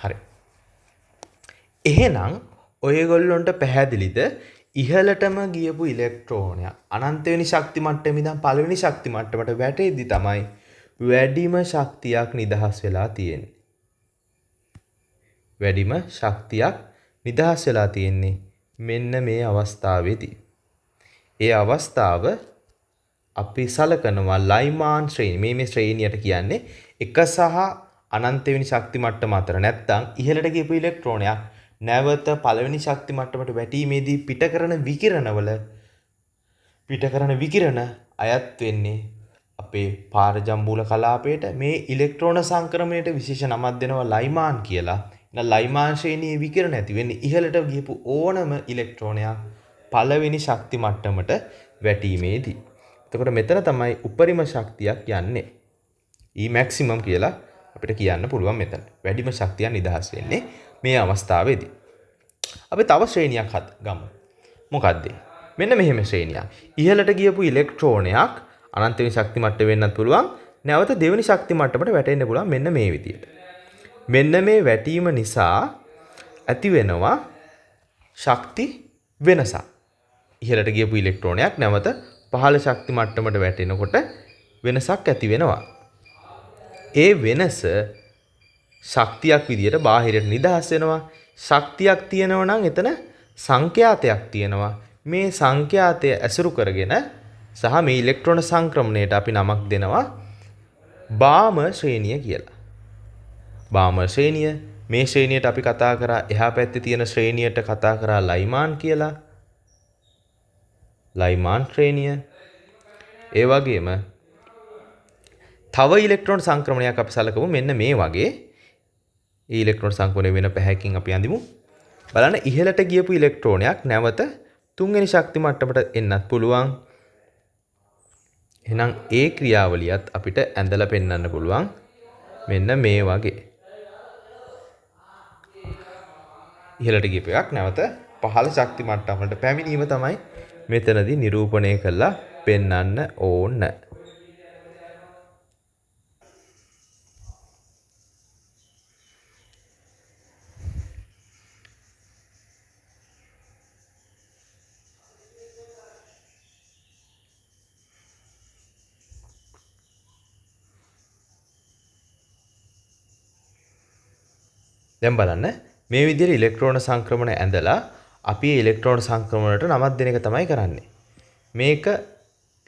හරි. එහෙනම් ඔයගොල්ලොන්ට පැහැදිලිද ඉහළටම ගියපු ඉලෙක්ට්‍රෝනයක් අනන්ත වෙනි ශක්ති මට්ටමේ ඉඳන් පළවෙනි ශක්ති මට්ටමට වැටෙද්දි තමයි වැඩිම ශක්තියක් නිදහස් වෙලා තියෙන්නේ. වැඩිම ශක්තියක් නිදහස් වෙලා තියෙන්නේ මෙන්න මේ අවස්ථාවේදී. ඒ අවස්ථාව අපි සලකනවා ලයිමාන් ශ්‍රේණිය. මේ ශ්‍රේණියට කියන්නේ 1 සහ අනන්ත වෙනි ශක්ති මට්ටම අතර නැත්තම් ඉහළට ගියපු ඉලෙක්ට්‍රෝනයක් නැවත පළවෙනි ශක්ති මට්ටමට වැටීමේදී පිට කරන විකිරණ අයත් වෙන්නේ අපේ පාරජම්බූල කලාපයට. මේ ඉලෙක්ට්‍රෝන සංක්‍රමණයට විශේෂ නමක් දෙනවා ලයිමාන් කියලා. එහෙනම් ලයිමාන් ශ්‍රේණියේ විකිරණ ඇති වෙන්නේ ඉහළට ගියපු ඕනම ඉලෙක්ට්‍රෝනයක් පළවෙනි ශක්ති මට්ටමට වැටීමේදී. එතකොට මෙතන තමයි උපරිම ශක්තියක් යන්නේ. E maximum කියලා අපිට කියන්න පුළුවන් මෙතන. වැඩිම ශක්තිය නිදහස් වෙන්නේ මේ අවස්ථාවේදී. අපි තව ශ්‍රේණියක් ගමු. මොකක්ද? මෙන්න මෙහෙම ශ්‍රේණියක්. ඉහළට ගියපු ඉලෙක්ට්‍රෝනයක් අනන්ත වෙනි ශක්ති මට්ටම වෙන්නත් පුළුවන්. නැවත දෙවෙනි ශක්ති මට්ටමට වැටෙන්න පුළුවන් මෙන්න මේ විදියට. මෙන්න මේ වැටීම නිසා ඇති වෙනවා ශක්ති වෙනසක්. ඉහළට ගියපු ඉලෙක්ට්‍රෝනයක් නැවත පහළ ශක්ති මට්ටමට වැටෙනකොට වෙනසක් ඇති වෙනවා. ඒ වෙනස ශක්තියක් විදියට බාහිරට නිදහස් වෙනවා. ශක්තියක් තියෙනවා නම් එතන සංඛ්‍යාතයක් තියෙනවා. මේ සංඛ්‍යාතය ඇසුරු කරගෙන සහ මේ ඉලෙක්ට්‍රෝන සංක්‍රමණයට අපි නමක් දෙනවා බාම ශ්‍රේණිය කියලා. බාම ශ්‍රේණිය මේ ශ්‍රේණියට අපි කතා කරා එහා පැත්තේ තියෙන ශ්‍රේණියට කතා කරා ලයිමාන් කියලා. ලයිමාන් ශ්‍රේණිය. ඒ වගේම තව ඉලෙක්ට්‍රෝන සංක්‍රමණයක් අපි සලකමු මෙන්න මේ වගේ. ඒ ඉලෙක්ට්‍රෝන සංක්‍රමණය වෙන පැහැකින් අපි අඳිමු. බලන්න ඉහළට ගියපු ඉලෙක්ට්‍රෝනයක් නැවත තුන්වෙනි ශක්ති මට්ටමට එන්නත් පුළුවන්. එහෙනම් ඒ ක්‍රියාවලියත් අපිට ඇඳලා පෙන්වන්න පුළුවන් මෙන්න මේ වගේ. ඉහළට ගියපු එකක් නැවත පහළ ශක්ති මට්ටමකට පැමිණීම තමයි මෙතනදී නිරූපණය කරලා පෙන්වන්න ඕන. දැන් බලන්න මේ විදිහට ඉලෙක්ට්‍රෝන සංක්‍රමණ ඇඳලා අපි ඉලෙක්ට්‍රෝන සංක්‍රමණයට නමක් දෙන එක තමයි කරන්නේ. මේක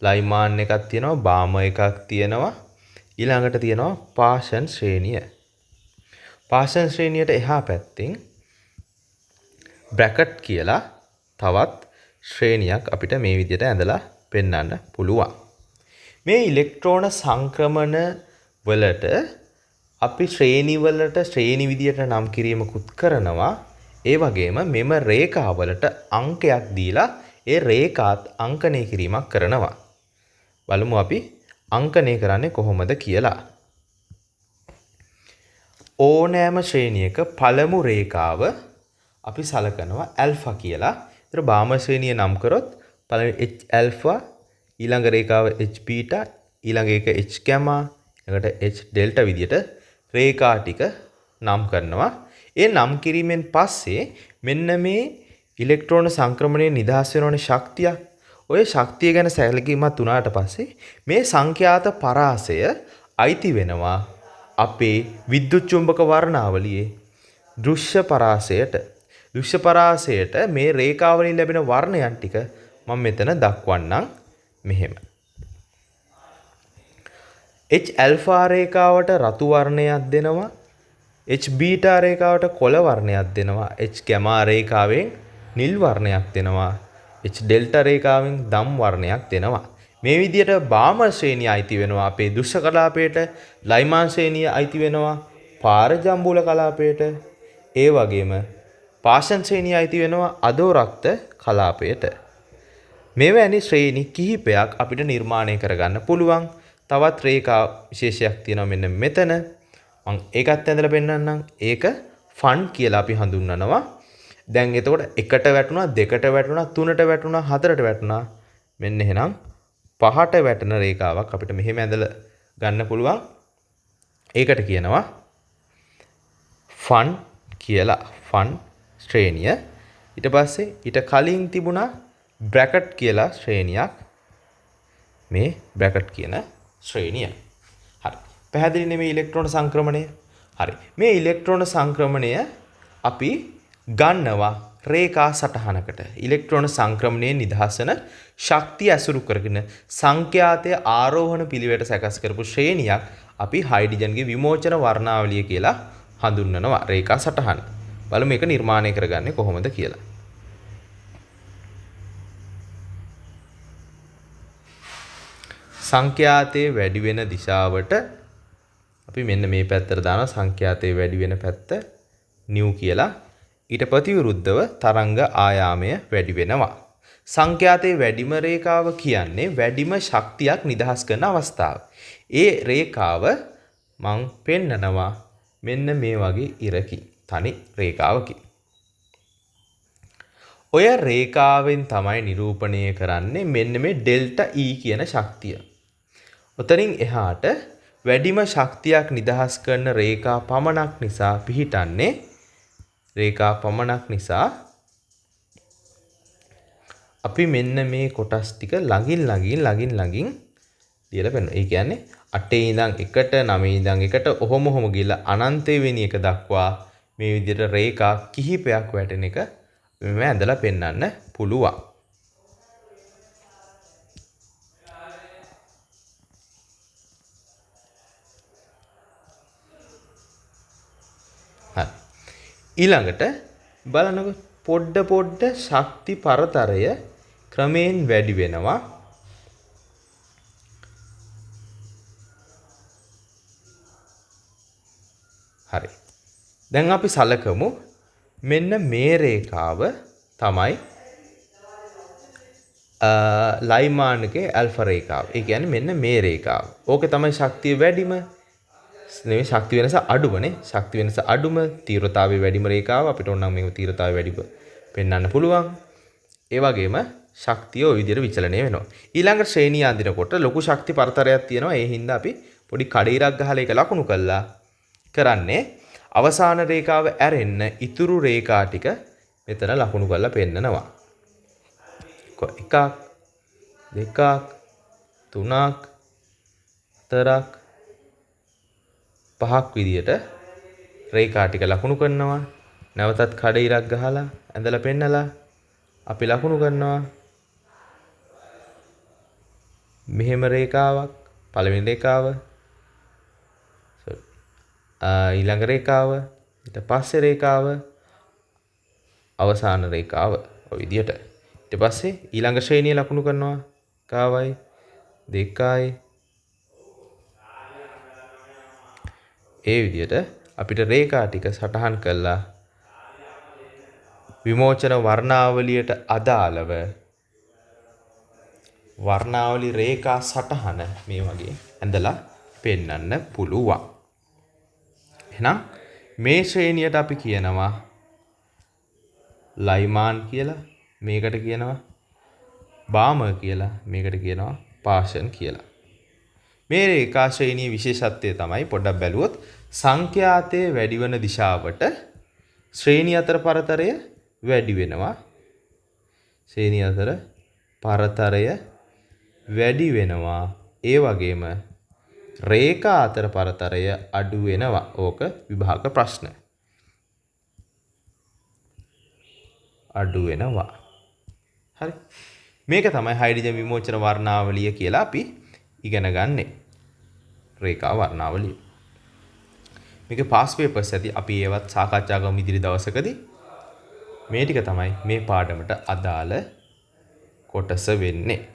ලයිමාන් එකක් තියෙනවා, බාම එකක් තියෙනවා, ඊළඟට තියෙනවා පාෂන් ශ්‍රේණිය. පාෂන් ශ්‍රේණියට එහා පැත්තෙන් බ්‍රැකට් කියලා තවත් ශ්‍රේණියක් අපිට මේ විදිහට ඇඳලා පෙන්වන්න පුළුවන්. මේ ඉලෙක්ට්‍රෝන සංක්‍රමණ වලට අපි ශ්‍රේණි වලට ශ්‍රේණි විදියට නම් කිරීමකුත් කරනවා. ඒ වගේම මෙම රේඛාවලට අංකයක් දීලා ඒ රේඛාත් අංකණය කිරීමක් කරනවා. බලමු අපි අංකණය කරන්නේ කොහොමද කියලා. ඕනෑම ශ්‍රේණියක පළමු රේඛාව අපි සලකනවා ඇල්ෆා කියලා. ඒතර බාම ශ්‍රේණිය නම් කරොත් පළවෙනි H ඇල්ෆා, ඊළඟ රේඛාව H බීටා, ඊළඟ එක H ගැමා, ඊළඟට H ඩෙල්ටා විදියට රේඛා ටික නම් කරනවා. ඒ නම් කිරීමෙන් පස්සේ මෙන්න මේ ඉලෙක්ට්‍රෝන සංක්‍රමණයේ නිදහස් වෙනවනේ ශක්තියක්. ඔය ශක්තිය ගැන සැලකීමක් වුණාට පස්සේ මේ සංඛ්‍යාත පරාසය අයිති වෙනවා අපේ විද්‍යුත් චුම්බක වර්ණාවලියේ දෘශ්‍ය පරාසයට. දෘශ්‍ය පරාසයට මේ රේඛාවලින් ලැබෙන වර්ණයන් ටික මම මෙතන දක්වන්නම් මෙහෙම. H ඇල්ෆා රේඛාවට රතු වර්ණයක් දෙනවා. H බීටා රේඛාවට කොළ වර්ණයක් දෙනවා. H ගැමා රේඛාවෙන් නිල් වර්ණයක් දෙනවා. H ඩෙල්ටා රේඛාවෙන් දම් වර්ණයක් දෙනවා. මේ විදිහට බාම ශ්‍රේණිය අයිති වෙනවා අපේ දෘශ්‍ය කලාපයට. ලයිමාන් ශ්‍රේණිය අයිති වෙනවා පාරජම්බූල කලාපයට. ඒ වගේම පාෂන් ශ්‍රේණිය අයිති වෙනවා අධෝරක්ත කලාපයට. මෙවැනි ශ්‍රේණි කිහිපයක් අපිට නිර්මාණය කරගන්න පුළුවන්. තවත් රේඛා විශේෂයක් තියෙනවා මෙන්න මෙතන. මම ඒකත් ඇඳලා පෙන්නන්නම්. ඒක ෆන් කියලා අපි හඳුන්වනවා. දැන් එතකොට එකට වැටුණා, දෙකට වැටුණා, තුනට වැටුණා, හතරට වැටුණා. මෙන්න එහෙනම් පහට වැටෙන රේඛාවක් අපිට මෙහෙම ඇඳලා ගන්න පුළුවන්. ඒකට කියනවා ෆන් කියලා ෆන් ශ්‍රේණිය. ඊට පස්සේ ඊට කලින් තිබුණා බ්‍රැකට් කියලා ශ්‍රේණියක්. මේ බ්‍රැකට් කියන ශ්‍රේණිය. හරි. පැහැදිලිනේ මේ ඉලෙක්ට්‍රෝන සංක්‍රමණය? හරි. මේ ඉලෙක්ට්‍රෝන සංක්‍රමණය අපි ගන්නවා රේඛා සටහනකට. ඉලෙක්ට්‍රෝන සංක්‍රමණයේ නිදහස් වෙන ශක්තිය ඇසුරු කරගෙන සංඛ්‍යාතය ආරෝහණ පිළිවෙලට සැකස් කරපු ශ්‍රේණියක් අපි හයිඩ්‍රජන්ගේ විමෝචන වර්ණාවලිය කියලා හඳුන්වනවා රේඛා සටහන. බලමු මේක නිර්මාණය කරගන්නේ කොහොමද කියලා. සංඛ්‍යාතයේ වැඩි වෙන දිශාවට අපි මෙන්න මේ පැත්තට දානවා සංඛ්‍යාතයේ වැඩි වෙන පැත්ත නිව් කියලා. ඊට ප්‍රතිවිරුද්ධව තරංග ආයාමය වැඩි වෙනවා. සංඛ්‍යාතයේ වැඩිම රේඛාව කියන්නේ වැඩිම ශක්තියක් නිදහස් කරන අවස්ථාව. ඒ රේඛාව මං පෙන්නනවා මෙන්න මේ වගේ ඉරකින් තනි රේඛාවකින්. ඔය රේඛාවෙන් තමයි නිරූපණය කරන්නේ මෙන්න මේ ඩෙල්ටා E කියන ශක්තිය. ඔතනින් එහාට වැඩිම ශක්තියක් නිදහස් කරන රේඛා පමණක් නිසා පිහිටන්නේ රේඛා පමණක් නිසා අපි මෙන්න මේ කොටස් ටික ළඟින් ලියලා පෙන්නනවා. ඒ කියන්නේ 8 ඉඳන් 1ට 9 ඉඳන් 1ට ඔහොම ගිහලා අනන්තය වෙන එක දක්වා මේ විදිහට රේඛා කිහිපයක් වැටෙන එක මෙම ඇඳලා පෙන්වන්න පුළුවන්. හරි. ඊළඟට බලනකො පොඩ්ඩ ශක්ති පරතරය ක්‍රමයෙන් වැඩි වෙනවා. හරි. දැන් අපි සලකමු මෙන්න මේ රේඛාව තමයි ලයිමාන්ගේ ඇල්ෆා රේඛාව. ඒ කියන්නේ මෙන්න මේ රේඛාව. ඕකේ තමයි ශක්තිය වැඩිම. නෙමෙයි ශක්ති වෙනස අඩුමනේ. ශක්ති වෙනස අඩුම තීව්‍රතාවයේ වැඩිම රේඛාව. අපිට ඕන නම් මේක තීව්‍රතාවය වැඩිව පෙන්වන්න පුළුවන්. ඒ වගේම ශක්තිය ওই විදිහට විචලනය වෙනවා. ඊළඟ ශ්‍රේණිය අඳිනකොට ලොකු ශක්ති පරතරයක් තියෙනවා. ඒ හින්දා අපි පොඩි කඩේරක් ගහලා ඒක ලකුණු කළා කරන්නේ අවසාන රේඛාව ඇරෙන්න ඉතුරු රේඛා ටික මෙතන ලකුණු කරලා පෙන්නනවා. එකක් දෙකක් තුනක් හතරක් පහක් විදියට රේඛා ටික ලකුණු කරනවා. නැවතත් කඩේරක් ගහලා ඇඳලා පෙන්නලා අපි ලකුණු කරනවා. මෙහෙම රේඛාවක් පළවෙනි රේඛාව ඊළඟ රේඛාව ඊට පස්සේ රේඛාව අවසාන රේඛාව ඔය විදියට. ඊට පස්සේ ඊළඟ ශ්‍රේණිය ලකුණු කරනවා. කාවයි දෙකයි ඒ විදියට අපිට රේඛා ටික සටහන් කළා විමෝචන වර්ණාවලියට අදාළව වර්ණාවලි රේඛා සටහන මේ වගේ ඇඳලා පෙන්වන්න පුළුවන්. එහෙනම් මේ ශ්‍රේණියට අපි කියනවා ලයිමාන් කියලා, මේකට කියනවා බාමර් කියලා, මේකට කියනවා පාෂන් කියලා. මේ රේඛා ශ්‍රේණියේ විශේෂත්වය තමයි පොඩ්ඩක් බැලුවොත් සංඛ්‍යාතයේ වැඩි වෙන දිශාවට ශ්‍රේණිය අතර පරතරය වැඩි වෙනවා. ශ්‍රේණිය අතර පරතරය වැඩි වෙනවා. ඒ වගේම රේඛා අතර පරතරය අඩු වෙනවා. ඕක විභාග ප්‍රශ්න. අඩු වෙනවා. හරි. මේක තමයි හයිඩ්‍රජන් විමෝචන වර්ණාවලිය කියලා අපි ඉගෙන ගන්නෙ. රේඛා වර්ණාවලිය. මේක පාස් පේපර්ස් ඇති අපි ඒවත් සාකච්ඡා කරමු ඉදිරි දවසකදී. මේ ටික තමයි මේ පාඩමට අදාළ කොටස වෙන්නේ.